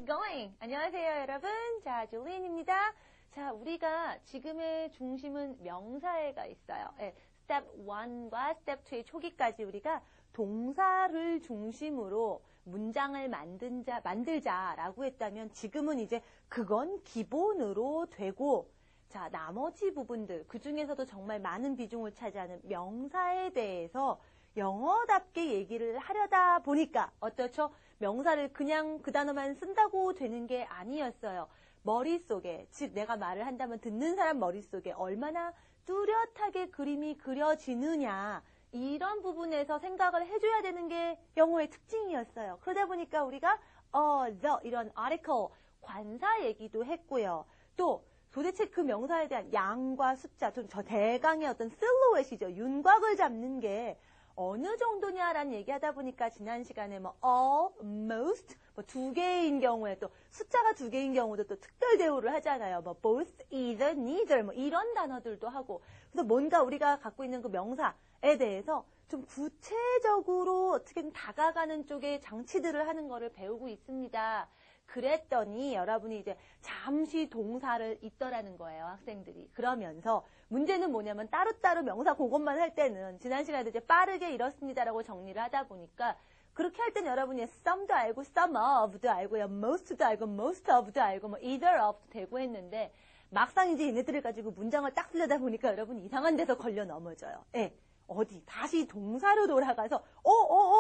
going. 안녕하세요, 여러분. 자, 줄리엔입니다. 자, 우리가 지금의 중심은 명사에가 있어요. 네, 스텝 1과 스텝 2의 초기까지 우리가 동사를 중심으로 문장을 만들자라고 했다면 지금은 이제 그건 기본으로 되고 자, 나머지 부분들, 그 중에서도 정말 많은 비중을 차지하는 명사에 대해서 영어답게 얘기를 하려다 보니까 어떻죠? 명사를 그냥 그 단어만 쓴다고 되는 게 아니었어요. 머릿속에, 즉 내가 말을 한다면 듣는 사람 머릿속에 얼마나 뚜렷하게 그림이 그려지느냐 이런 부분에서 생각을 해줘야 되는 게 영어의 특징이었어요. 그러다 보니까 우리가 the 이런 article, 관사 얘기도 했고요. 또 도대체 그 명사에 대한 양과 숫자, 좀 저 대강의 어떤 실루엣이죠. 윤곽을 잡는 게 어느 정도냐라는 얘기하다 보니까 지난 시간에 뭐 all, most, 뭐 두 개인 경우에 또 숫자가 두 개인 경우도 또 특별 대우를 하잖아요. 뭐 both, either, neither 뭐 이런 단어들도 하고 그래서 뭔가 우리가 갖고 있는 그 명사에 대해서 좀 구체적으로 어떻게든 다가가는 쪽의 장치들을 하는 거를 배우고 있습니다. 그랬더니 여러분이 이제 잠시 동사를 잊더라는 거예요, 학생들이. 그러면서 문제는 뭐냐면 따로따로 명사 그것만 할 때는 지난 시간에도 이제 빠르게 이렇습니다라고 정리를 하다 보니까 그렇게 할 때는 여러분이 some도 알고 some of도 알고요, most도 알고 most of도 알고 뭐 either of도 되고 했는데 막상 이제 얘네들을 가지고 문장을 딱 쓰려다 보니까 여러분 이상한 데서 걸려 넘어져요. 예. 어디 다시 동사로 돌아가서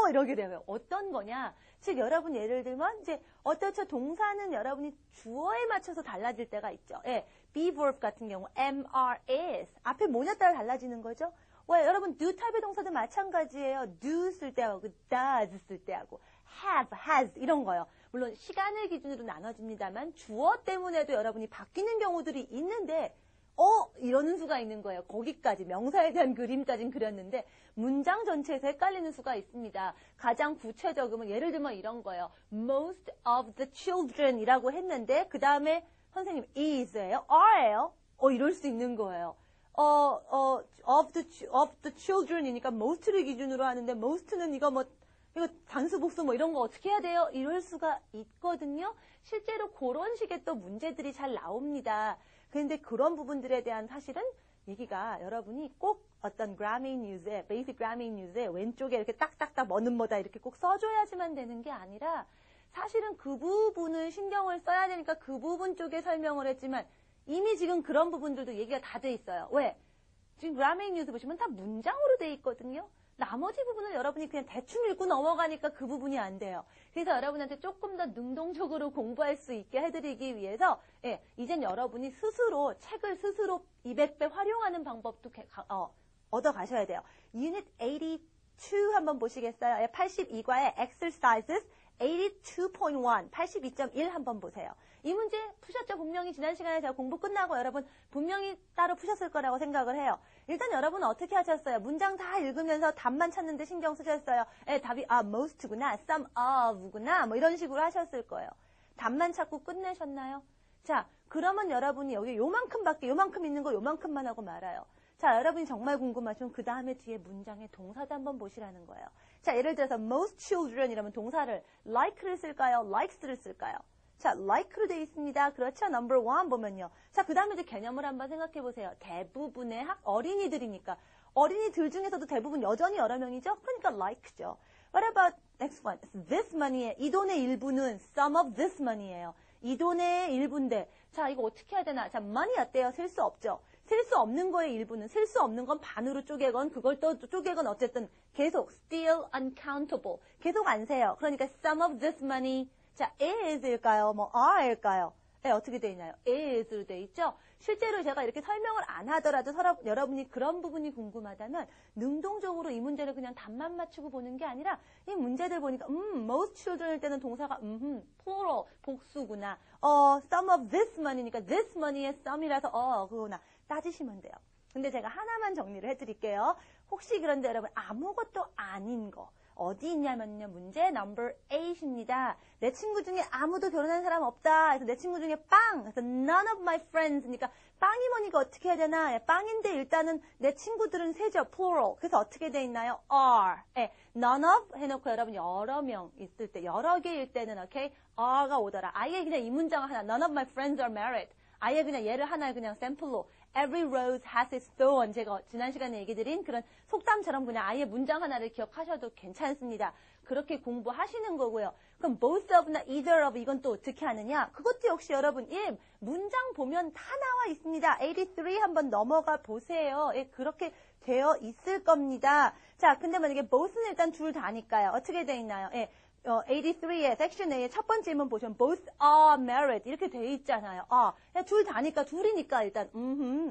이러게 돼요. 어떤 거냐? 즉 여러분 예를 들면 이제 어떻죠? 동사는 여러분이 주어에 맞춰서 달라질 때가 있죠. 예, be verb 같은 경우 MRS 앞에 뭐냐 따라 달라지는 거죠. 왜 여러분 do 타입의 동사도 마찬가지예요. do 쓸 때하고 does 쓸 때하고 have, has 이런 거요. 물론 시간을 기준으로 나눠집니다만 주어 때문에도 여러분이 바뀌는 경우들이 있는데 이러는 수가 있는 거예요. 거기까지 명사에 대한 그림까지는 그렸는데 문장 전체에서 헷갈리는 수가 있습니다. 가장 구체적으면 예를 들면 이런 거예요. Most of the children 이라고 했는데 그 다음에 선생님 is예요? are예요? 이럴 수 있는 거예요. of the children이니까 most를 기준으로 하는데 most는 이거 단수 복수 이런 거 어떻게 해야 돼요? 이럴 수가 있거든요. 실제로 그런 식의 또 문제들이 잘 나옵니다. 그런데 그런 부분들에 대한 사실은 얘기가 여러분이 꼭 어떤 Grammy News에, Basic Grammy News에 왼쪽에 이렇게 딱딱딱 뭐는 뭐다 이렇게 꼭 써줘야지만 되는 게 아니라 사실은 그 부분을 신경을 써야 되니까 그 부분 쪽에 설명을 했지만 이미 지금 그런 부분들도 얘기가 다 돼 있어요. 왜? 지금 Grammy News 보시면 다 문장으로 돼 있거든요. 나머지 부분을 여러분이 그냥 대충 읽고 넘어가니까 그 부분이 안 돼요. 그래서 여러분한테 조금 더 능동적으로 공부할 수 있게 해드리기 위해서 이젠 여러분이 스스로 책을 스스로 200배 활용하는 방법도 얻어 가셔야 돼요. Unit 82 한번 보시겠어요? 82과의 Exercises 82.1, 82.1 한번 보세요. 이 문제 푸셨죠? 분명히 지난 시간에 제가 공부 끝나고 여러분 분명히 따로 푸셨을 거라고 생각을 해요. 일단 여러분은 어떻게 하셨어요? 문장 다 읽으면서 답만 찾는데 신경 쓰셨어요. 답이 most구나, some of구나 뭐 이런 식으로 하셨을 거예요. 답만 찾고 끝내셨나요? 자, 그러면 여러분이 여기 요만큼 있는 거 요만큼만 하고 말아요. 자, 여러분이 정말 궁금하시면 그 다음에 뒤에 문장의 동사도 한번 보시라는 거예요. 자, 예를 들어서 most children 이라면 동사를 like를 쓸까요? likes를 쓸까요? 자, like로 되어 있습니다. 그렇죠? number 1 보면요. 자, 그 다음에 이제 개념을 한번 생각해 보세요. 대부분의 어린이들이니까. 어린이들 중에서도 대부분 여전히 여러 명이죠? 그러니까 like죠. What about next one? This money의 이 돈의 일부는 some of this money예요. 이 돈의 일부인데 자, 이거 어떻게 해야 되나? 자, money 어때요? 셀 수 없죠. 셀 수 없는 거의 일부는 셀 수 없는 건 반으로 쪼개건 그걸 또 쪼개건 어쨌든 계속 still uncountable. 계속 안 세요. 그러니까 some of this money 자, is일까요? are일까요? 어떻게 되어 있나요? is로 되어 있죠? 실제로 제가 이렇게 설명을 안 하더라도 여러분이 그런 부분이 궁금하다면 능동적으로 이 문제를 그냥 답만 맞추고 보는 게 아니라 이 문제들 보니까 most children일 때는 동사가 plural, 복수구나. some of this money니까 this money의 some이라서 그거구나. 따지시면 돼요. 근데 제가 하나만 정리를 해드릴게요. 혹시 그런데 여러분 아무것도 아닌 거 어디 있냐면요. 문제 number 8입니다. 내 친구 중에 아무도 결혼한 사람 없다. 그래서 내 친구 중에 빵. 그래서 none of my friends. 그러니까 빵이 뭐니까 어떻게 해야 되나? 빵인데 일단은 내 친구들은 세죠. plural. 그래서 어떻게 돼 있나요? are. none of 해놓고 여러분 여러 명 있을 때 여러 개일 때는 okay? are가 오더라. 아예 그냥 이 문장 하나. None of my friends are married. 아예 그냥 얘를 하나 그냥 샘플로. Every rose has its thorn. 제가 지난 시간에 얘기 드린 그런 속담처럼 그냥 아예 문장 하나를 기억하셔도 괜찮습니다. 그렇게 공부하시는 거고요. 그럼 both of나 either of 이건 또 어떻게 하느냐? 그것도 역시 여러분 문장 보면 다 나와 있습니다. 83 한번 넘어가 보세요. 예, 그렇게 되어 있을 겁니다. 자, 근데 만약에 both는 일단 둘 다니까요. 어떻게 돼 있나요? 예. 83의 섹션 A의 첫 번째 문 보시면 both are married 이렇게 돼 있잖아요. 둘 다니까 둘이니까 일단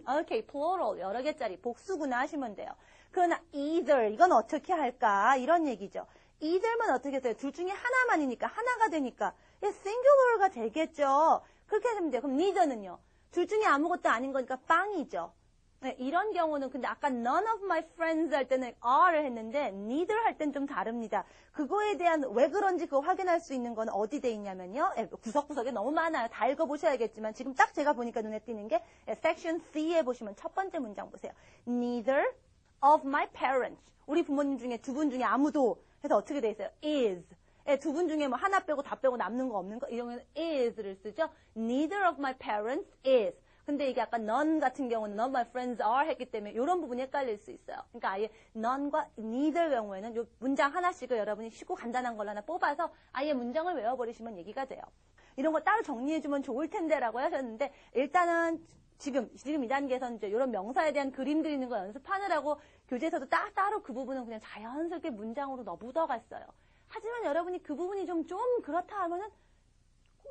okay, plural 여러 개짜리 복수구나 하시면 돼요. 그러나 either 이건 어떻게 할까? 이런 얘기죠. either만 어떻게 해서요? 둘 중에 하나만이니까 하나가 되니까 singular가 되겠죠. 그렇게 하시면 돼요. 그럼 neither는요? 둘 중에 아무것도 아닌 거니까 빵이죠. 네, 이런 경우는 근데 아까 none of my friends 할 때는 are를 했는데 neither 할 땐 좀 다릅니다. 그거에 대한 왜 그런지 그거 확인할 수 있는 건 어디 돼 있냐면요. 구석구석에 너무 많아요. 다 읽어보셔야겠지만 지금 딱 제가 보니까 눈에 띄는 게 section C에 보시면 첫 번째 문장 보세요. Neither of my parents. 우리 부모님 중에 두 분 중에 아무도 해서 어떻게 돼 있어요? is. 두 분 중에 뭐 하나 빼고 다 빼고 남는 거 없는 거 이러면 is를 쓰죠. Neither of my parents is. 근데 이게 아까 none 같은 경우는 none of my friends are 했기 때문에 이런 부분이 헷갈릴 수 있어요. 그러니까 아예 none과 neither 경우에는 요 문장 하나씩을 여러분이 쉽고 간단한 걸로 하나 뽑아서 아예 문장을 외워버리시면 얘기가 돼요. 이런 거 따로 정리해주면 좋을 텐데라고 하셨는데 일단은 지금 이 단계에서는 이제 이런 명사에 대한 그림 그리는 거 연습하느라고 교재에서도 따로 그 부분은 그냥 자연스럽게 문장으로 묻어갔어요. 하지만 여러분이 그 부분이 좀 그렇다 하면은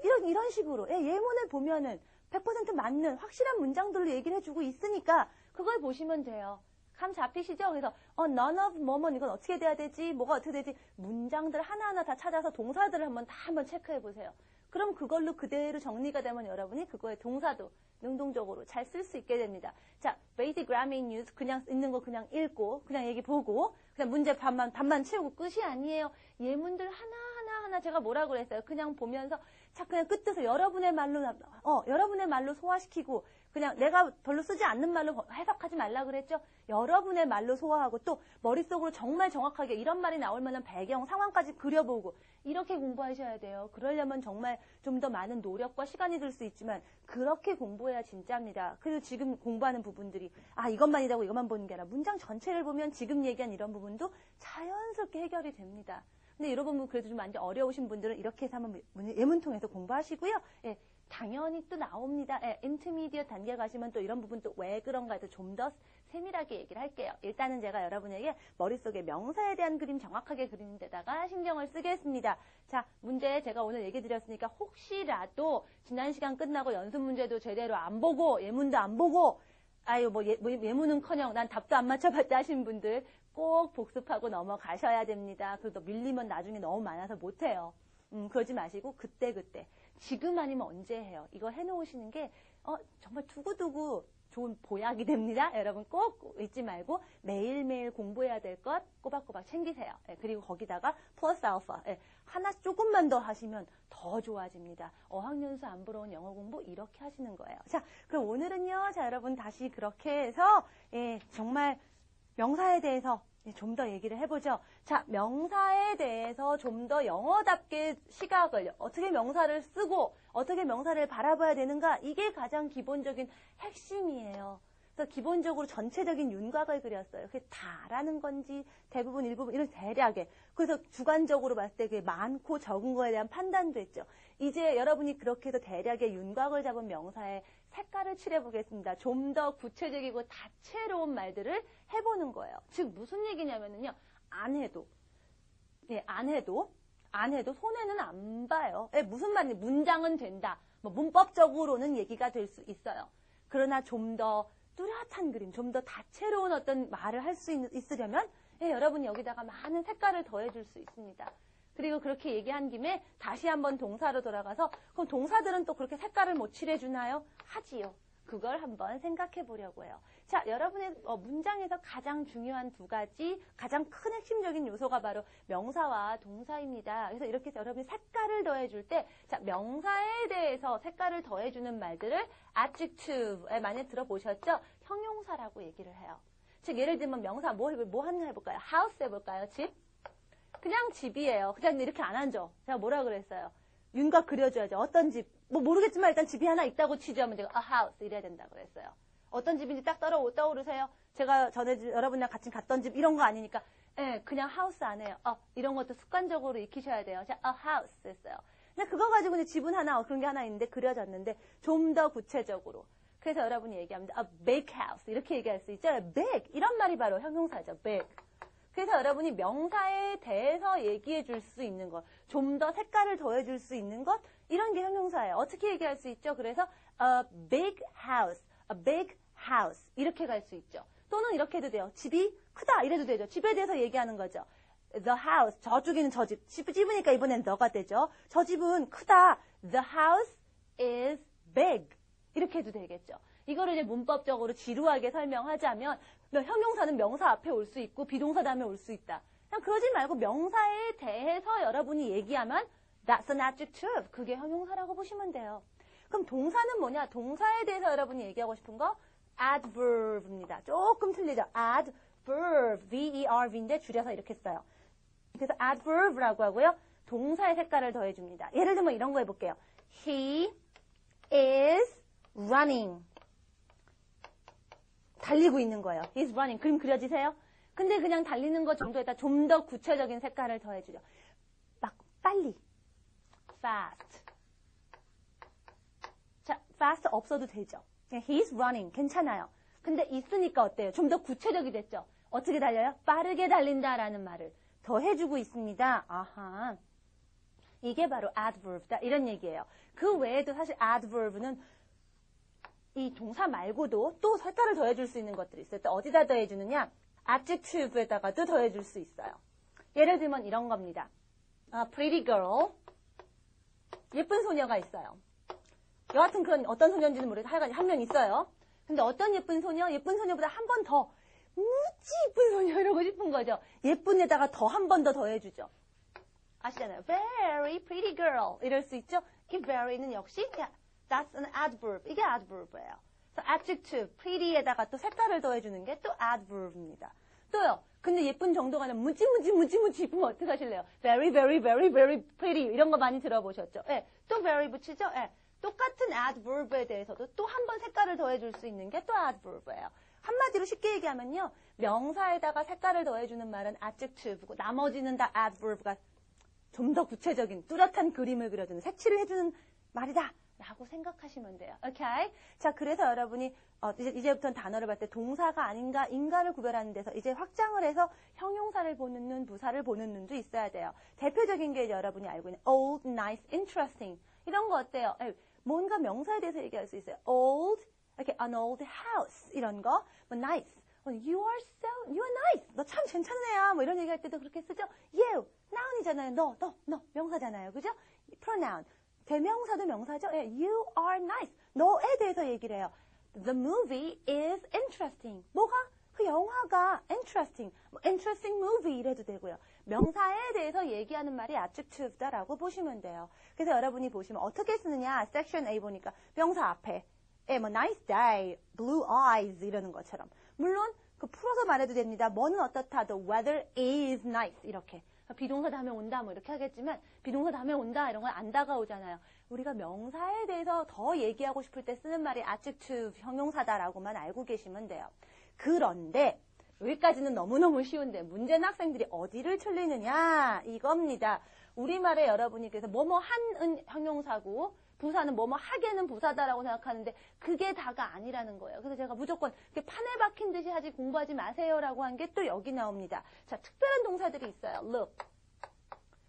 이런 식으로 예문을 보면은 100% 맞는 확실한 문장들로 얘기를 해주고 있으니까 그걸 보시면 돼요. 감 잡히시죠? 그래서 none of 뭐뭐 이건 어떻게 돼야 되지? 뭐가 어떻게 되지? 문장들 하나하나 다 찾아서 동사들을 한번 체크해 보세요. 그럼 그걸로 그대로 정리가 되면 여러분이 그거의 동사도 능동적으로 잘 쓸 수 있게 됩니다. 자, basic grammar in use 그냥 있는 거 그냥 읽고 그냥 얘기 보고 그냥 문제 반만 채우고 끝이 아니에요. 예문들 하나 제가 뭐라고 그랬어요? 그냥 보면서 그냥 끝에서 여러분의 말로 소화시키고 그냥 내가 별로 쓰지 않는 말로 해석하지 말라 그랬죠? 여러분의 말로 소화하고 또 머릿속으로 정말 정확하게 이런 말이 나올 만한 배경, 상황까지 그려보고 이렇게 공부하셔야 돼요. 그러려면 정말 좀 더 많은 노력과 시간이 들 수 있지만 그렇게 공부해야 진짜입니다. 그래서 지금 공부하는 부분들이 이것만이라고 이것만 보는 게 아니라 문장 전체를 보면 지금 얘기한 이런 부분도 자연스럽게 해결이 됩니다. 근데 여러분 그래도 좀 완전 어려우신 분들은 이렇게 해서 한번 예문 통해서 공부하시고요. 예, 당연히 또 나옵니다. 인터미디어 단계 가시면 또 이런 부분 또 왜 그런가 해서 좀 더 세밀하게 얘기를 할게요. 일단은 제가 여러분에게 머릿속에 명사에 대한 그림 정확하게 그리는 데다가 신경을 쓰겠습니다. 자, 문제 제가 오늘 얘기 드렸으니까 혹시라도 지난 시간 끝나고 연습 문제도 제대로 안 보고 예문도 안 보고 예문은커녕 난 답도 안 맞춰봤다 하신 분들 꼭 복습하고 넘어가셔야 됩니다. 그리고 밀리면 나중에 너무 많아서 못해요. 그러지 마시고 그때 지금 아니면 언제 해요. 이거 해놓으시는 게 정말 두고두고 좋은 보약이 됩니다. 여러분 꼭 잊지 말고 매일매일 공부해야 될 것 꼬박꼬박 챙기세요. 그리고 거기다가 플러스 알파 하나 조금만 더 하시면 더 좋아집니다. 어학연수 안 부러운 영어 공부 이렇게 하시는 거예요. 자, 그럼 오늘은요. 자, 여러분 다시 그렇게 해서 정말 명사에 대해서 좀 더 얘기를 해보죠. 자, 명사에 대해서 좀 더 영어답게 시각을 어떻게 명사를 쓰고 어떻게 명사를 바라봐야 되는가 이게 가장 기본적인 핵심이에요. 그래서 기본적으로 전체적인 윤곽을 그렸어요. 그게 다라는 건지 대부분 일부분 이런 대략에 그래서 주관적으로 봤을 때 그게 많고 적은 거에 대한 판단도 했죠. 이제 여러분이 그렇게 해서 대략의 윤곽을 잡은 명사에 색깔을 칠해보겠습니다. 좀 더 구체적이고 다채로운 말들을 해보는 거예요. 즉 무슨 얘기냐면요. 안 해도 손해는 안 봐요. 무슨 말인지 문장은 된다. 문법적으로는 얘기가 될 수 있어요. 그러나 좀 더 뚜렷한 그림, 좀 더 다채로운 어떤 말을 할 수 있으려면 여러분이 여기다가 많은 색깔을 더해줄 수 있습니다. 그리고 그렇게 얘기한 김에 다시 한번 동사로 돌아가서 그럼 동사들은 또 그렇게 색깔을 못 칠해주나요? 하지요. 그걸 한번 생각해 보려고 해요. 자, 여러분의 문장에서 가장 중요한 두 가지 가장 큰 핵심적인 요소가 바로 명사와 동사입니다. 그래서 이렇게 해서 여러분이 색깔을 더해줄 때 자, 명사에 대해서 색깔을 더해주는 말들을 adjective 많이 들어보셨죠? 형용사라고 얘기를 해요. 즉 예를 들면 명사 뭐 하나 해볼까요? house 해볼까요? 집? 그냥 집이에요. 그냥 이렇게 안 앉아. 제가 뭐라 그랬어요? 윤곽 그려줘야죠. 어떤 집, 뭐 모르겠지만 일단 집이 하나 있다고 취재하면 제가 a house 이래야 된다고 그랬어요. 어떤 집인지 딱 떠오르세요? 제가 전에 여러분이랑 같이 갔던 집 이런 거 아니니까 예, 그냥 하우스 아니에요. 이런 것도 습관적으로 익히셔야 돼요. 자, a house 했어요. 근데 그거 가지고 이제 집은 하나, 그런 게 하나 있는데 그려졌는데 좀 더 구체적으로. 그래서 여러분이 얘기합니다. a big house 이렇게 얘기할 수 있죠. big 이런 말이 바로 형용사죠. big. 그래서 여러분이 명사에 대해서 얘기해 줄 수 있는 것, 좀 더 색깔을 더해 줄 수 있는 것, 이런 게 형용사예요. 어떻게 얘기할 수 있죠? 그래서 a big house, a big house 이렇게 갈 수 있죠. 또는 이렇게 해도 돼요. 집이 크다 이래도 되죠. 집에 대해서 얘기하는 거죠. The house, 저쪽에는 저 집, 집이니까 이번엔 너가 되죠. 저 집은 크다. The house is big. 이렇게 해도 되겠죠. 이거를 이제 문법적으로 지루하게 설명하자면 형용사는 명사 앞에 올 수 있고 비동사 다음에 올 수 있다. 그냥 그러지 말고 명사에 대해서 여러분이 얘기하면 that's an adjective. 그게 형용사라고 보시면 돼요. 그럼 동사는 뭐냐? 동사에 대해서 여러분이 얘기하고 싶은 거 adverb입니다. 조금 틀리죠. adverb, V-E-R-V인데 줄여서 이렇게 써요. 그래서 adverb라고 하고요. 동사의 색깔을 더해줍니다. 예를 들면 이런 거 해볼게요. He is running. 달리고 있는 거예요. He's running. 그림 그려지세요? 근데 그냥 달리는 거 정도에다 좀 더 구체적인 색깔을 더해주죠. 막 빨리. fast. 자, fast 없어도 되죠. He's running. 괜찮아요. 근데 있으니까 어때요? 좀 더 구체적이 됐죠. 어떻게 달려요? 빠르게 달린다라는 말을 더해주고 있습니다. 아하. 이게 바로 adverb다. 이런 얘기예요. 그 외에도 사실 adverb는 이 동사 말고도 또 색깔을 더해줄 수 있는 것들이 있어요. 또 어디다 더해주느냐? adjective에다가도 더해줄 수 있어요. 예를 들면 이런 겁니다. pretty girl. 예쁜 소녀가 있어요. 여하튼 그런 어떤 소녀인지는 모르겠어요. 하여간 한 명 있어요. 근데 어떤 예쁜 소녀? 예쁜 소녀보다 한 번 더 무지 예쁜 소녀 이러고 싶은 거죠. 예쁜에다가 더 한 번 더 더해주죠. 아시잖아요. Very pretty girl. 이럴 수 있죠. 이 very는 역시 that's an adverb. 이게 adverb예요. 그래서 adjective, pretty에다가 또 색깔을 더해주는 게 또 adverb입니다. 또요. 근데 예쁜 정도가 아니라 무지 예쁘면 어떡하실래요? Very, very, very, very pretty. 이런 거 많이 들어보셨죠? 예. 또 very 붙이죠? 예. 똑같은 adverb에 대해서도 또 한 번 색깔을 더해줄 수 있는 게 또 adverb예요. 한마디로 쉽게 얘기하면요. 명사에다가 색깔을 더해주는 말은 adjective고 나머지는 다 adverb가 좀 더 구체적인 뚜렷한 그림을 그려주는 색칠을 해주는 말이다 라고 생각하시면 돼요. 오케이? 자, 그래서 여러분이 이제부터는 단어를 봤을 때 동사가 아닌가 인가를 구별하는 데서 이제 확장을 해서 형용사를 보는 눈, 부사를 보는 눈도 있어야 돼요. 대표적인 게 여러분이 알고 있는 old, nice, interesting 이런 거 어때요? 뭔가 명사에 대해서 얘기할 수 있어요. old, 이렇게 an old house 이런 거, 뭐 nice, you are nice. 너 참 괜찮은 애야. 뭐 이런 얘기할 때도 그렇게 쓰죠. you, noun이잖아요. 너 명사잖아요. 그죠? pronoun, 대명사도 명사죠. you are nice. 너에 대해서 얘기를 해요. The movie is interesting. 뭐가? 그 영화가 interesting. interesting movie 이래도 되고요. 명사에 대해서 얘기하는 말이 adjective다라고 보시면 돼요. 그래서 여러분이 보시면 어떻게 쓰느냐? 섹션 A 보니까 명사 앞에 뭐 nice day, blue eyes 이러는 것처럼. 물론 그 풀어서 말해도 됩니다. 뭐는 어떻다. The weather is nice 이렇게. 비동사 다음에 온다 뭐 이렇게 하겠지만 비동사 다음에 온다 이런 건 안 다가오잖아요. 우리가 명사에 대해서 더 얘기하고 싶을 때 쓰는 말이 adjective 형용사다라고만 알고 계시면 돼요. 그런데 여기까지는 너무너무 쉬운데 문제는 학생들이 어디를 틀리느냐 이겁니다. 우리말에 여러분이 그래서 뭐뭐 한은 형용사고 부사는 뭐뭐 하게는 부사다라고 생각하는데 그게 다가 아니라는 거예요. 그래서 제가 무조건 판에 박힌 듯이 하지 공부하지 마세요라고 한 게 또 여기 나옵니다. 자, 특별한 동사들이 있어요. look,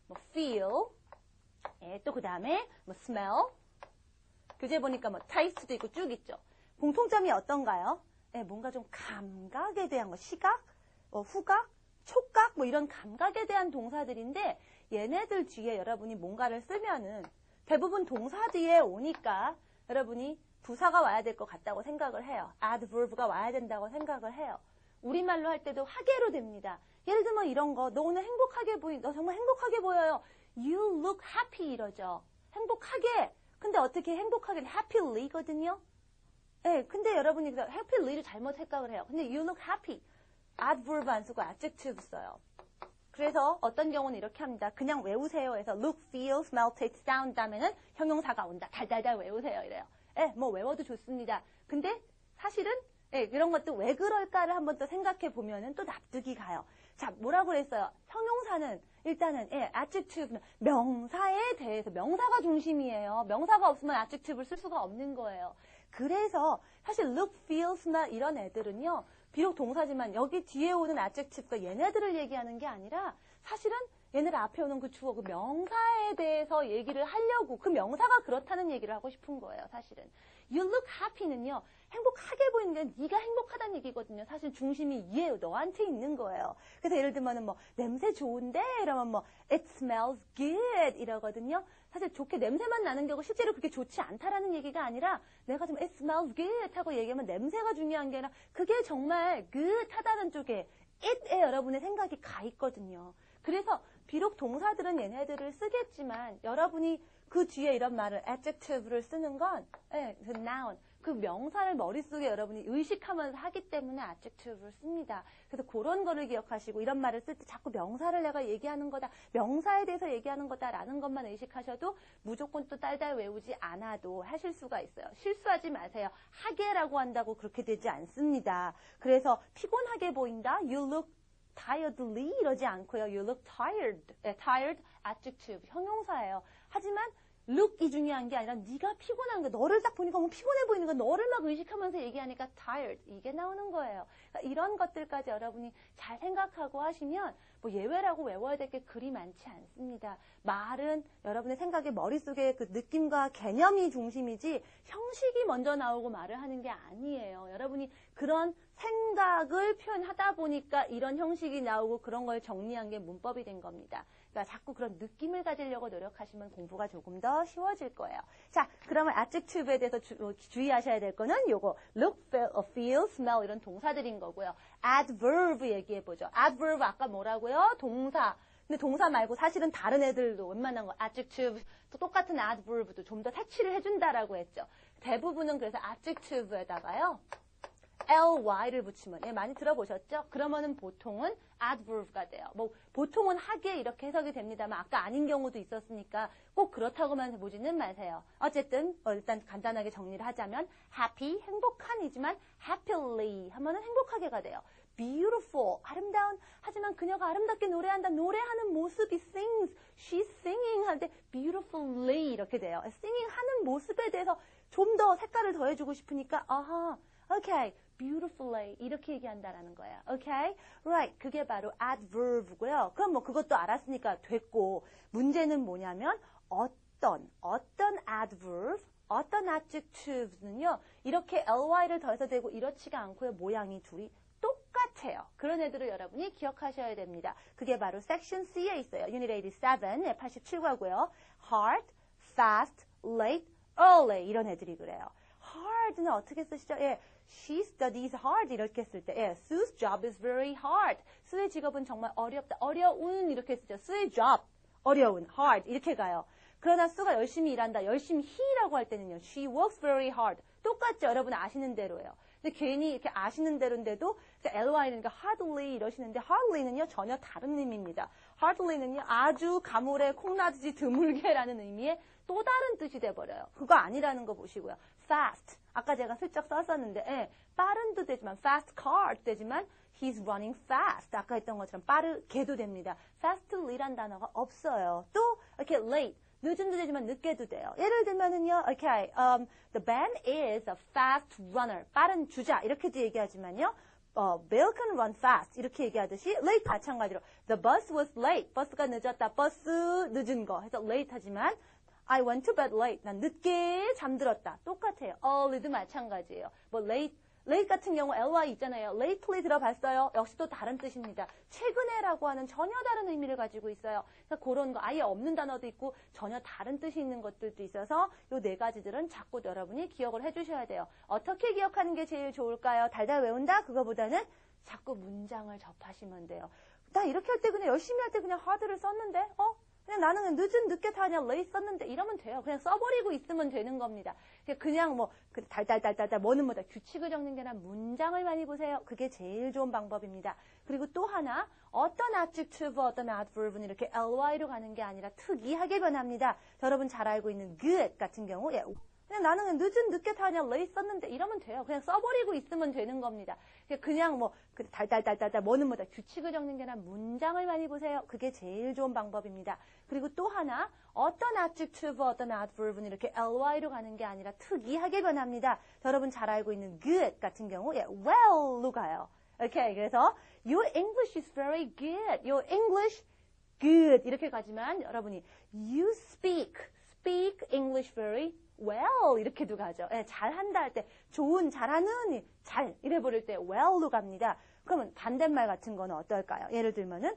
뭐 feel, 또 그 다음에 뭐 smell, 교재 보니까 뭐 taste도 있고 쭉 있죠. 공통점이 어떤가요? 뭔가 좀 감각에 대한 거, 시각, 후각, 촉각 뭐 이런 감각에 대한 동사들인데 얘네들 뒤에 여러분이 뭔가를 쓰면은 대부분 동사 뒤에 오니까 여러분이 부사가 와야 될 것 같다고 생각을 해요. adverb가 와야 된다고 생각을 해요. 우리말로 할 때도 하게로 됩니다. 예를 들면 이런 거, 너 오늘 너 정말 행복하게 보여요. You look happy 이러죠. 행복하게. 근데 어떻게 행복하게 happyly거든요. 근데 여러분이 happyly를 잘못 생각을 해요. 근데 you look happy. adverb 안 쓰고 adjective 써요. 그래서 어떤 경우는 이렇게 합니다. 그냥 외우세요 해서 look, feel, smell, taste, sound 다음에는 형용사가 온다. 달달달 외우세요 이래요. 뭐 외워도 좋습니다. 근데 사실은 이런 것도 왜 그럴까를 한번 또 생각해 보면은 또 납득이 가요. 자, 뭐라고 그랬어요? 형용사는 일단은 adjective는 명사에 대해서 명사가 중심이에요. 명사가 없으면 adjective를 쓸 수가 없는 거예요. 그래서 사실 look, feel, smell 이런 애들은요. 비록 동사지만 여기 뒤에 오는 adjective가 얘네들을 얘기하는 게 아니라 사실은 얘네들 앞에 오는 그 주어, 그 명사에 대해서 얘기를 하려고 그 명사가 그렇다는 얘기를 하고 싶은 거예요. 사실은. You look happy는요. 행복하게 보이는 게 네가 행복하다는 얘기거든요. 사실 중심이 얘 너한테 있는 거예요. 그래서 예를 들면 뭐 냄새 좋은데 이러면 뭐 it smells good 이러거든요. 사실 좋게 냄새만 나는 경우 실제로 그게 좋지 않다라는 얘기가 아니라 내가 좀 it smells good 하고 얘기하면 냄새가 중요한 게 아니라 그게 정말 good 하다는 쪽에 it에 여러분의 생각이 가 있거든요. 그래서 비록 동사들은 얘네들을 쓰겠지만 여러분이 그 뒤에 이런 말을 adjective를 쓰는 건 그 noun, 그 명사를 머릿속에 여러분이 의식하면서 하기 때문에 adjective를 씁니다. 그래서 그런 거를 기억하시고 이런 말을 쓸 때 자꾸 명사를 내가 얘기하는 거다, 명사에 대해서 얘기하는 거다라는 것만 의식하셔도 무조건 또 딸딸 외우지 않아도 하실 수가 있어요. 실수하지 마세요. 하게라고 한다고 그렇게 되지 않습니다. 그래서 피곤하게 보인다, you look tiredly 이러지 않고요. You look tired. tired, adjective, 형용사예요. 하지만 look이 중요한 게 아니라 네가 피곤한 거, 너를 딱 보니까 뭐 피곤해 보이는 거, 너를 막 의식하면서 얘기하니까 tired, 이게 나오는 거예요. 그러니까 이런 것들까지 여러분이 잘 생각하고 하시면 뭐 예외라고 외워야 될 게 그리 많지 않습니다. 말은 여러분의 생각에 머릿속에 그 느낌과 개념이 중심이지 형식이 먼저 나오고 말을 하는 게 아니에요. 여러분이 그런 생각을 표현하다 보니까 이런 형식이 나오고 그런 걸 정리한 게 문법이 된 겁니다. 그러니까 자꾸 그런 느낌을 가지려고 노력하시면 공부가 조금 더 쉬워질 거예요. 자, 그러면 adjective에 대해서 주의하셔야 될 거는 요거 look, feel, smell 이런 동사들인 거고요. adverb 얘기해보죠. adverb 아까 뭐라고요? 동사. 근데 동사 말고 사실은 다른 애들도 웬만한 거 adjective 또 똑같은 adverb도 좀 더 색칠을 해준다라고 했죠. 대부분은 그래서 adjective에다가요. ly를 붙이면 많이 들어보셨죠? 그러면은 보통은 adverb가 돼요. 뭐 보통은 하게 이렇게 해석이 됩니다만 아까 아닌 경우도 있었으니까 꼭 그렇다고만 보지는 마세요. 어쨌든 일단 간단하게 정리를 하자면 happy 행복한이지만 happily 하면은 행복하게가 돼요. beautiful 아름다운 하지만 그녀가 아름답게 노래한다. 노래하는 모습이 sings, she's singing 할 때 beautifully 이렇게 돼요. singing 하는 모습에 대해서 좀 더 색깔을 더해주고 싶으니까 okay, beautifully 이렇게 얘기한다라는 거예요. Okay? Right. 그게 바로 adverb고요. 그럼 뭐 그것도 알았으니까 됐고 문제는 뭐냐면 어떤 adverb, 어떤 adjectives는요. 이렇게 ly를 더해서 되고 이렇지가 않고요. 모양이 둘이 똑같아요. 그런 애들을 여러분이 기억하셔야 됩니다. 그게 바로 섹션 C에 있어요. Unit 87, 87과고요. hard, fast, late, early 이런 애들이 그래요. hard는 어떻게 쓰시죠? She studies hard 이렇게 쓸 때 Sue's job is very hard. 수의 직업은 정말 어렵다. 어려운 이렇게 쓰죠. 수의 job, 어려운, hard 이렇게 가요. 그러나 수가 열심히 일한다. 열심히 he라고 할 때는요. She works very hard. 똑같죠. 여러분 아시는 대로예요. 근데 괜히 이렇게 a시는 대로인데도 ly는 hardly 이러시는데 hardly는요. 전혀 다른 의미입니다. hardly는요. 아주 가물에 콩나듯이 드물게라는 의미의 또 다른 뜻이 돼버려요. 그거 아니라는 거 보시고요. fast. 아까 제가 슬쩍 썼었는데 빠른도 되지만 fast car도 되지만 he's running fast. 아까 했던 것처럼 빠르게도 됩니다. fastly란 단어가 없어요. 또 이렇게 late. 늦은도 되지만 늦게도 돼요. 예를 들면은요, okay, the band is a fast runner. 빠른 주자. 이렇게도 얘기하지만요, Bill can run fast. 이렇게 얘기하듯이, late 마찬가지로. The bus was late. 버스가 늦었다. 버스 늦은 거. 해서 late 하지만, I went to bed late. 난 늦게 잠들었다. 똑같아요. early도 마찬가지예요. 뭐 late 같은 경우 ly 있잖아요. lately 들어봤어요? 역시 또 다른 뜻입니다. 최근에라고 하는 전혀 다른 의미를 가지고 있어요. 그러니까 그런 거 아예 없는 단어도 있고 전혀 다른 뜻이 있는 것들도 있어서 이 네 가지들은 자꾸 여러분이 기억을 해주셔야 돼요. 어떻게 기억하는 게 제일 좋을까요? 달달 외운다? 그거보다는 자꾸 문장을 접하시면 돼요. 나 이렇게 할 때 그냥 열심히 할 때 그냥 hard를 썼는데 그냥 나는 그냥 늦게 타냐 late 썼는데 이러면 돼요. 그냥 써버리고 있으면 되는 겁니다. 그냥 뭐 달달달달달 뭐는 뭐다 규칙을 적는 게 아니라 문장을 많이 보세요. 그게 제일 좋은 방법입니다. 그리고 또 하나 어떤 adjective, 어떤 adverb은 이렇게 ly로 가는 게 아니라 특이하게 변합니다. 여러분 잘 알고 있는 good 같은 경우 그냥 나는 그냥 늦게 타냐 late 썼는데 이러면 돼요. 그냥 써버리고 있으면 되는 겁니다. 그냥 뭐 달달달달달 뭐는 뭐다 규칙을 적는 게 아니라 문장을 많이 보세요. 그게 제일 좋은 방법입니다. 그리고 또 하나 어떤 adjective, 어떤 adverb은 이렇게 ly로 가는 게 아니라 특이하게 변합니다. 여러분 잘 알고 있는 good 같은 경우 well로 가요. 오케이, 그래서 your English is very good. Your English good 이렇게 가지만 여러분이 you speak English very well 이렇게도 가죠. 잘한다 할 때 좋은, 잘하는, 잘 이래 버릴 때 well로 갑니다. 그러면 반대말 같은 거는 어떨까요? 예를 들면은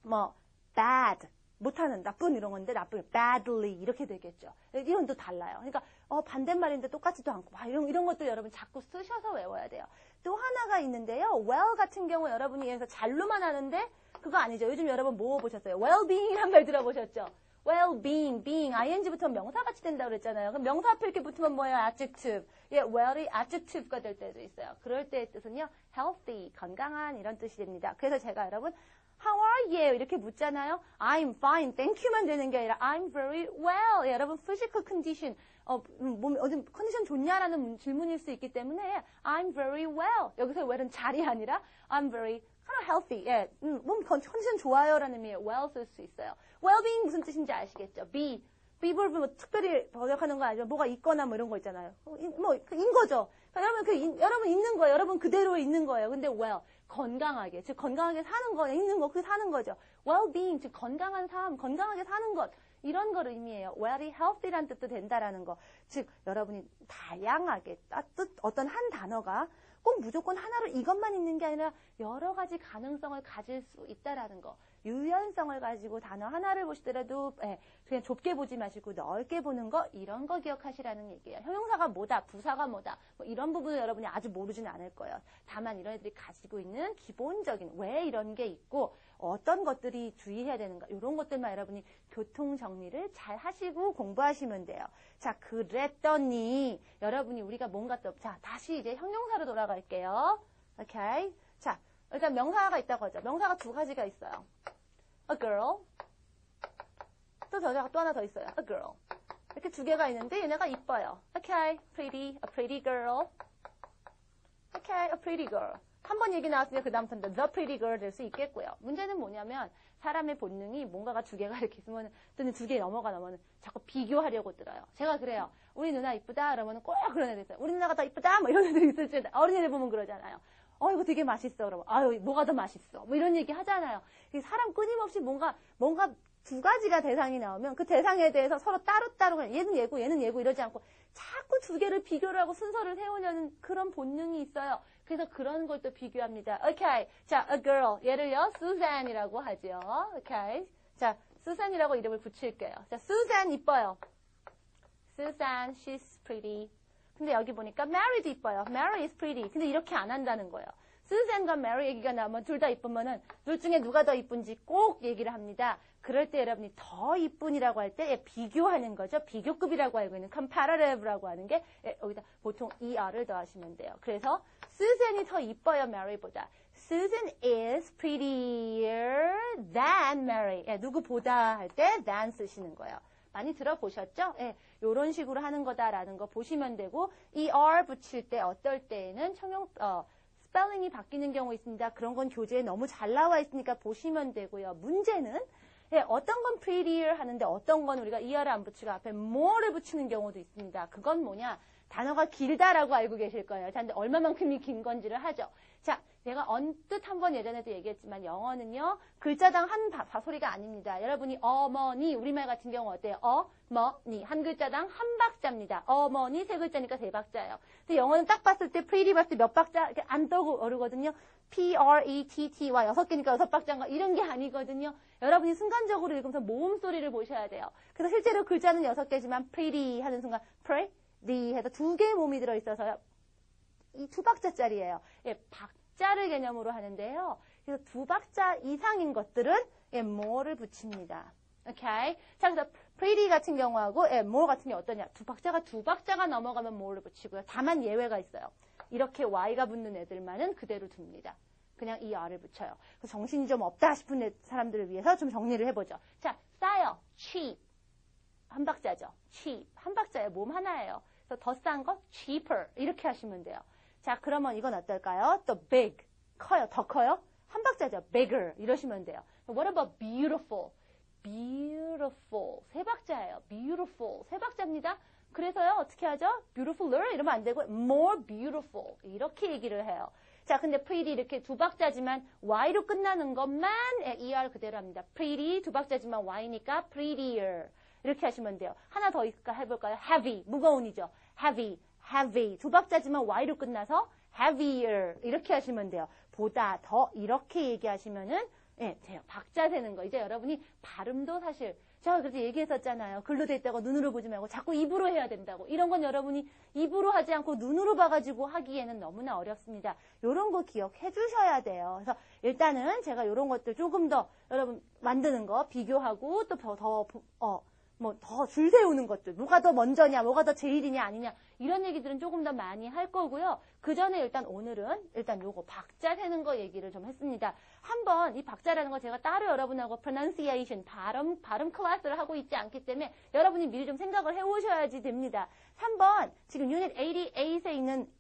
뭐 bad 못하는 나쁜 이런 건데 나쁜 badly 이렇게 되겠죠. 이건 또 달라요. 그러니까 반대말인데 똑같지도 않고 이런 것들 여러분 자꾸 쓰셔서 외워야 돼요. 또 하나가 있는데요. well 같은 경우 여러분이 여기서 잘로만 하는데 그거 아니죠. 요즘 여러분 뭐 보셨어요? well-being이란 말 들어보셨죠? well-being, being, ing부터 명사같이 된다고 그랬잖아요. 그럼 명사 앞에 이렇게 붙으면 뭐예요? adjective. well이 adjective가 될 때도 있어요. 그럴 때의 뜻은요. healthy, 건강한 이런 뜻이 됩니다. 그래서 제가 여러분 How are you? 이렇게 묻잖아요. I'm fine, thank you만 되는 게 아니라 I'm very well. 여러분 physical condition, 몸 어디 컨디션 좋냐라는 질문일 수 있기 때문에 I'm very well. 여기서 well은 잘이 아니라 I'm very healthy. 몸 컨디션 좋아요라는 의미의 well 쓸 수 있어요. well-being 무슨 뜻인지 아시겠죠? be verb 뭐 특별히 번역하는 거 아니죠? 뭐가 있거나 뭐 이런 거 있잖아요. 인 거죠. 그러니까 여러분 있는 거예요. 여러분 그대로 있는 거예요. 근데 well 건강하게, 즉 건강하게 사는 거, 있는 거, 그 사는 거죠. well-being, 즉 건강한 삶, 건강하게 사는 것, 이런 걸 의미해요. very healthy란 뜻도 된다라는 거. 즉 여러분이 다양하게 어떤 한 단어가 꼭 무조건 하나로 이것만 있는 게 아니라 여러 가지 가능성을 가질 수 있다라는 거. 유연성을 가지고 단어 하나를 보시더라도 그냥 좁게 보지 마시고 넓게 보는 거, 이런 거 기억하시라는 얘기예요. 형용사가 뭐다, 부사가 뭐다, 뭐 이런 부분을 여러분이 아주 모르지는 않을 거예요. 다만 이런 애들이 가지고 있는 기본적인 왜 이런 게 있고 어떤 것들이 주의해야 되는가, 이런 것들만 여러분이 교통 정리를 잘 하시고 공부하시면 돼요. 자, 그랬더니 여러분이 우리가 뭔가 또, 자, 다시 이제 형용사로 돌아갈게요. 오케이. 자, 일단 명사가 있다고 하죠. 명사가 두 가지가 있어요. A girl. 또 하나 더 있어요. A girl. 이렇게 두 개가 있는데 얘네가 이뻐요. Okay, pretty, a pretty girl. Okay, a pretty girl. 한 번 얘기 나왔으니까 그 다음부터는 the pretty girl 될 수 있겠고요. 문제는 뭐냐면 사람의 본능이 뭔가가 두 개가 이렇게 있으면 또는 두 개 넘어가면 자꾸 비교하려고 들어요. 제가 그래요. 우리 누나 이쁘다 그러면 꼭 그런 애들 있어요. 우리 누나가 더 이쁘다 뭐 이런 애들 있을 때 어린애들 보면 그러잖아요. 이거 되게 맛있어. 그러면 아유 뭐가 더 맛있어. 뭐 이런 얘기 하잖아요. 사람 끊임없이 뭔가 두 가지가 대상이 나오면 그 대상에 대해서 서로 따로따로 그냥 얘는 얘고 이러지 않고 자꾸 두 개를 비교를 하고 순서를 세우려는 그런 본능이 있어요. 그래서 그런 걸 또 비교합니다. Okay. 자, a girl. 얘를요, Susan이라고 하죠. Okay. 자, Susan이라고 이름을 붙일게요. 자, Susan 이뻐요. Susan, she's pretty. 근데 여기 보니까 Mary도 이뻐요. Mary is pretty. 근데 이렇게 안 한다는 거예요. Susan과 Mary 얘기가 나오면 둘 다 이쁘면은 둘 중에 누가 더 이쁜지 꼭 얘기를 합니다. 그럴 때 여러분이 더 이쁜이라고 할 때 비교하는 거죠. 비교급이라고 알고 있는 comparative라고 하는 게 여기다 보통 er를 더하시면 돼요. 그래서 Susan이 더 이뻐요, Mary보다. Susan is prettier than Mary. 누구보다 할 때 than 쓰시는 거예요. 많이 들어보셨죠? 이런 식으로 하는 거다라는 거 보시면 되고 er 붙일 때 어떨 때에는 스펠링이 바뀌는 경우 있습니다. 그런 건 교재에 너무 잘 나와 있으니까 보시면 되고요. 문제는 어떤 건 prettier 하는데 어떤 건 우리가 er를 안 붙이고 앞에 more를 붙이는 경우도 있습니다. 그건 뭐냐? 단어가 길다라고 알고 계실 거예요. 자, 근데 얼마만큼이 긴 건지를 하죠. 자, 내가 언뜻 한번 예전에도 얘기했지만 영어는요. 글자당 한 소리가 아닙니다. 여러분이 어머니, 우리말 같은 경우 어때요? 어머니. 한 글자당 한 박자입니다. 어머니 세 글자니까 세 박자예요. 근데 영어는 딱 봤을 때 pretty 봤을 때 몇 박자 이렇게 안 떠오르거든요. P-R-E-T-T와 6개니까 6박자인가 이런 게 아니거든요. 여러분이 순간적으로 읽으면서 모음 소리를 보셔야 돼요. 그래서 실제로 글자는 6개지만 pretty 하는 순간 pretty 해서 두 개의 몸이 들어있어서요. 이 두 박자짜리예요. 박자를 개념으로 하는데요. 그래서 두 박자 이상인 것들은 more를 붙입니다. 오케이. 자, 그래서 pretty 같은 경우하고 more 같은 경우 어떠냐? 두 박자가 넘어가면 more를 붙이고요. 다만 예외가 있어요. 이렇게 y가 붙는 애들만은 그대로 둡니다. 그냥 이 r을 붙여요. 그래서 정신이 좀 없다 싶은 사람들을 위해서 좀 정리를 해보죠. 자, 싸요. cheap. 한 박자죠. cheap. 한 박자예요. 몸 하나예요. 그래서 더 싼 거 cheaper. 이렇게 하시면 돼요. 자, 그러면 이건 어떨까요? 또 big. 커요. 더 커요? 한 박자죠. bigger. 이러시면 돼요. What about beautiful? beautiful. 세 박자예요. beautiful. 세 박자입니다. 그래서요, 어떻게 하죠? beautifuler 이러면 안 되고 more beautiful. 이렇게 얘기를 해요. 자, 근데 pretty 이렇게 두 박자지만 y로 끝나는 것만 er 그대로 합니다. pretty 두 박자지만 y니까 prettier. 이렇게 하시면 돼요. 하나 더 해볼까요? heavy. 무거운이죠. heavy. 두 박자지만 y로 끝나서 heavier. 이렇게 하시면 돼요. 보다 더 이렇게 얘기하시면은 돼요. 박자 세는 거. 이제 여러분이 발음도 사실 제가 그래서 얘기했었잖아요. 글로 돼 있다고 눈으로 보지 말고 자꾸 입으로 해야 된다고. 이런 건 여러분이 입으로 하지 않고 눈으로 봐가지고 하기에는 너무나 어렵습니다. 이런 거 기억해 주셔야 돼요. 그래서 일단은 제가 이런 것들 조금 더 여러분 만드는 거 비교하고 또 더 줄 세우는 것들. 뭐가 더 먼저냐, 뭐가 더 제일이냐, 아니냐. 이런 얘기들은 조금 더 많이 할 거고요. 그 전에 일단 오늘은 요거 박자 세는 거 얘기를 좀 했습니다. 한번 이 박자라는 거 제가 따로 여러분하고 pronunciation, 발음 클래스를 하고 있지 않기 때문에 여러분이 미리 좀 생각을 해 오셔야지 됩니다. 3번, 지금 유닛 88에 있는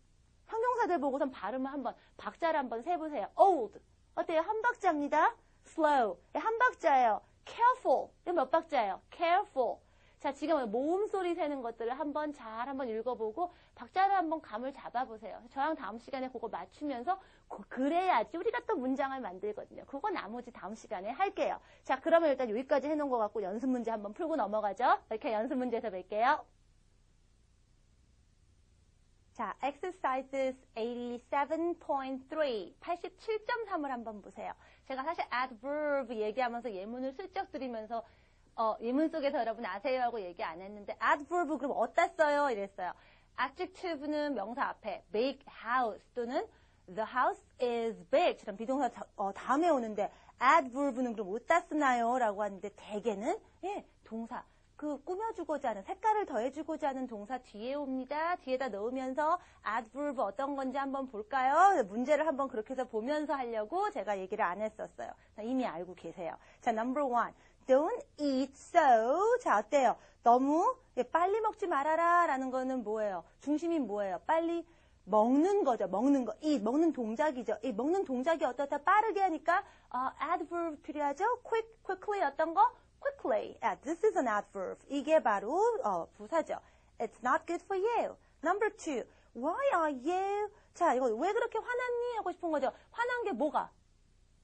형용사들 보고선 발음을 한번, 박자를 한번 세보세요. old. 어때요? 한 박자입니다. slow. 한 박자예요. careful. 이거 몇 박자예요? careful. 자, 지금 모음 소리 세는 것들을 한번 읽어보고 박자를 한번 감을 잡아보세요. 저랑 다음 시간에 그거 맞추면서 그래야지 우리가 또 문장을 만들거든요. 그거 나머지 다음 시간에 할게요. 자, 그러면 일단 여기까지 해놓은 것 같고 연습 문제 한번 풀고 넘어가죠. 이렇게 연습 문제에서 뵐게요. 자, exercises 87.3, 87.3을 한번 보세요. 제가 사실 adverb 얘기하면서 예문을 슬쩍 드리면서 예문 속에서 여러분 아세요 하고 얘기 안 했는데 adverb 그럼 어디다 써요? 이랬어요. adjective는 명사 앞에 big house 또는 the house is big처럼 비동사 다음에 오는데 adverb는 그럼 어디다 쓰나요? 라고 하는데 대개는 동사 꾸며주고자 하는 색깔을 더해주고자 하는 동사 뒤에 옵니다. 뒤에다 넣으면서 adverb 어떤 건지 한번 볼까요? 문제를 한번 그렇게 해서 보면서 하려고 제가 얘기를 안 했었어요. 이미 알고 계세요. 자, number one. Don't eat so. 자, 어때요? 너무 빨리 먹지 말아라 라는 거는 뭐예요? 중심이 뭐예요? 빨리 먹는 거죠. 먹는 거. eat, 먹는 동작이죠. 이 먹는 동작이 어떻다 빠르게 하니까 adverb 필요하죠? quickly 어떤 거? quickly. This is an adverb. 이게 바로 부사죠. It's not good for you. Number two. Why are you? 자, 이거 왜 그렇게 화났니? 하고 싶은 거죠. 화난 게 뭐가?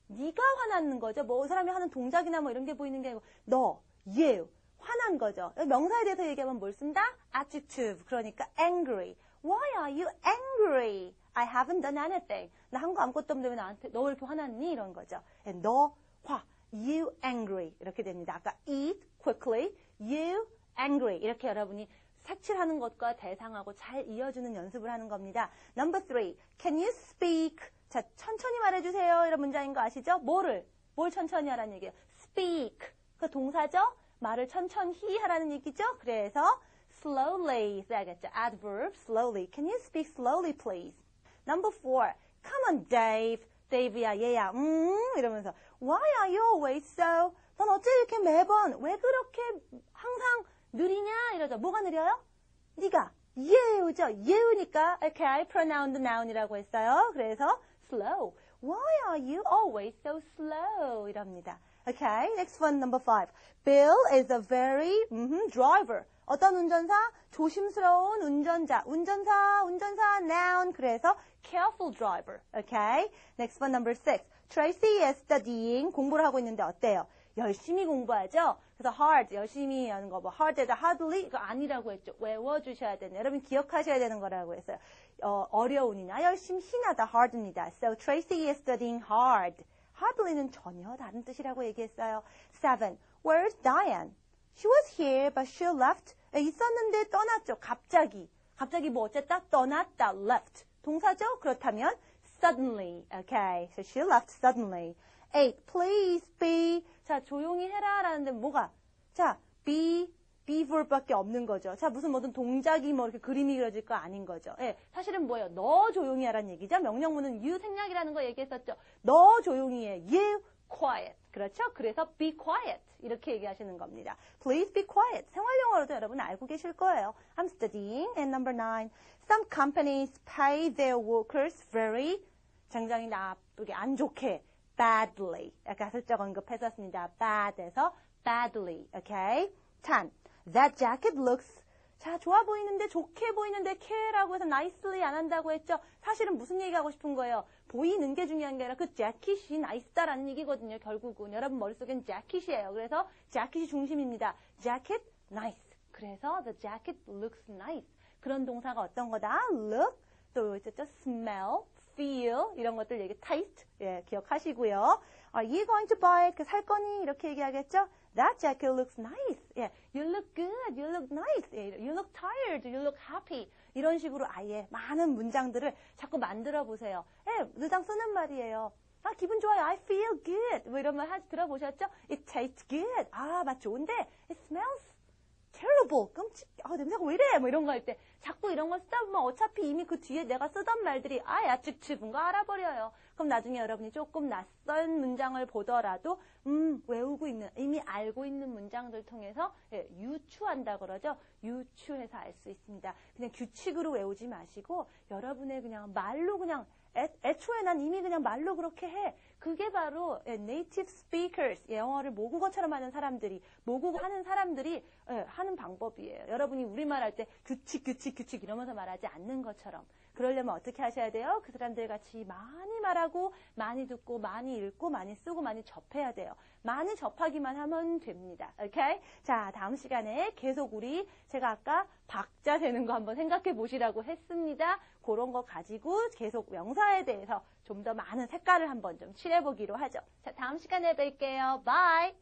네가 화났는 거죠. 뭐 사람이 하는 동작이나 뭐 이런 게 보이는 게 아니고 너, you. 화난 거죠. 명사에 대해서 얘기하면 뭘 쓴다? adjective. 그러니까 angry. Why are you angry? I haven't done anything. 나 한 거 아무것도 없는데 왜 나한테 너 왜 이렇게 화났니? 이런 거죠. 너 화. You angry. 이렇게 됩니다. 아까 eat quickly, you angry. 이렇게 여러분이 색칠하는 것과 대상하고 잘 이어주는 연습을 하는 겁니다. Number three. Can you speak? 자, 천천히 말해주세요. 이런 문장인 거 아시죠? 뭘 천천히 하라는 얘기예요. Speak. 그 동사죠? 말을 천천히 하라는 얘기죠? 그래서 slowly 써야겠죠. Adverb, slowly. Can you speak slowly, please? Number four. Come on, Dave. Dave야, 얘야, 이러면서 Why are you always so? 넌 어째 이렇게 매번 왜 그렇게 항상 느리냐? 이러죠. 뭐가 느려요? 네가 you죠. you니까 okay, pronoun noun이라고 했어요. 그래서 slow. Why are you always so slow? 이럽니다. Okay, next one, number five. Bill is a very driver. 어떤 운전사? 조심스러운 운전자. 운전사, noun. 그래서 careful driver. Okay? Next one, number six. Tracy is studying. 공부를 하고 있는데 어때요? 열심히 공부하죠? 그래서 hard, 열심히 하는 거, hard에다 hardly, 이거 아니라고 했죠. 외워주셔야 되는, 여러분 기억하셔야 되는 거라고 했어요. 어려운이나 열심히 하다, hard입니다. So Tracy is studying hard. hardly는 전혀 다른 뜻이라고 얘기했어요. Seven. Where's Diane? She was here, but she left. 있었는데 떠났죠. 갑자기 뭐 어쨌다? 떠났다. left. 동사죠? 그렇다면 suddenly. Okay, so she left suddenly. 8. Please be 자, 조용히 해라 라는데 뭐가? 자, be verb 밖에 없는 거죠. 자, 무슨 뭐든 동작이 뭐 이렇게 그림이 그려질 거 아닌 거죠. 예, 사실은 뭐예요? 너 조용히 하라는 얘기죠. 명령문은 you 생략이라는 거 얘기했었죠. 너 조용히 해. You quiet. 그렇죠? 그래서 be quiet. 이렇게 얘기하시는 겁니다. Please be quiet. 생활용어로도 여러분 알고 계실 거예요. I'm studying. And number 9. Some companies pay their workers very 굉장히 나쁘게, 안 좋게, badly. 아까 슬쩍 언급했었습니다. bad에서 badly. Okay? 10. That jacket looks 자, 좋아 보이는데, 좋게 보이는데, care라고 해서 nicely 안 한다고 했죠? 사실은 무슨 얘기하고 싶은 거예요? 보이는 게 중요한 게 아니라 그 재킷이 nice다라는 얘기거든요, 결국은. 여러분 머릿속엔 재킷이에요. 그래서 재킷이 중심입니다. jacket, nice. 그래서 the jacket looks nice. 그런 동사가 어떤 거다? look, 또 있었죠? smell, feel, 이런 것들 얘기, taste, 예, 기억하시고요. Are you going to buy it? 살 거니? 이렇게 얘기하겠죠? That jacket looks nice. 예, you look good. You look nice. 예, you look tired. You look happy. 이런 식으로 아예 많은 문장들을 자꾸 만들어 보세요. 예, 늘상 쓰는 말이에요. 아, 기분 좋아요. I feel good. 뭐 이런 말 들어보셨죠? It tastes good. 아, 맛 좋은데 it smells terrible. 끔찍. 아, 냄새가 왜 이래? 뭐 이런 거 할 때 자꾸 이런 걸 쓰다 보면 어차피 이미 그 뒤에 내가 쓰던 말들이 야, 찝찝은 거 알아버려요. 그럼 나중에 여러분이 조금 낯선 문장을 보더라도 외우고 있는, 이미 알고 있는 문장들 통해서 예, 유추한다 그러죠. 유추해서 알 수 있습니다. 그냥 규칙으로 외우지 마시고 여러분의 그냥 말로 그냥 애초에 난 이미 그냥 말로 그렇게 해. 그게 바로 native speakers, 영어를 모국어처럼 하는 사람들이, 모국어 하는 사람들이 하는 방법이에요. 여러분이 우리말 할 때 규칙 이러면서 말하지 않는 것처럼. 그러려면 어떻게 하셔야 돼요? 그 사람들 같이 많이 말하고, 많이 듣고, 많이 읽고, 많이 쓰고, 많이 접해야 돼요. 많이 접하기만 하면 됩니다. 오케이? 자, 다음 시간에 계속 제가 아까 박자 세는 거 한번 생각해 보시라고 했습니다. 그런 거 가지고 계속 명사에 대해서 좀 더 많은 색깔을 한번 좀 칠해보기로 하죠. 자, 다음 시간에 뵐게요. 바이!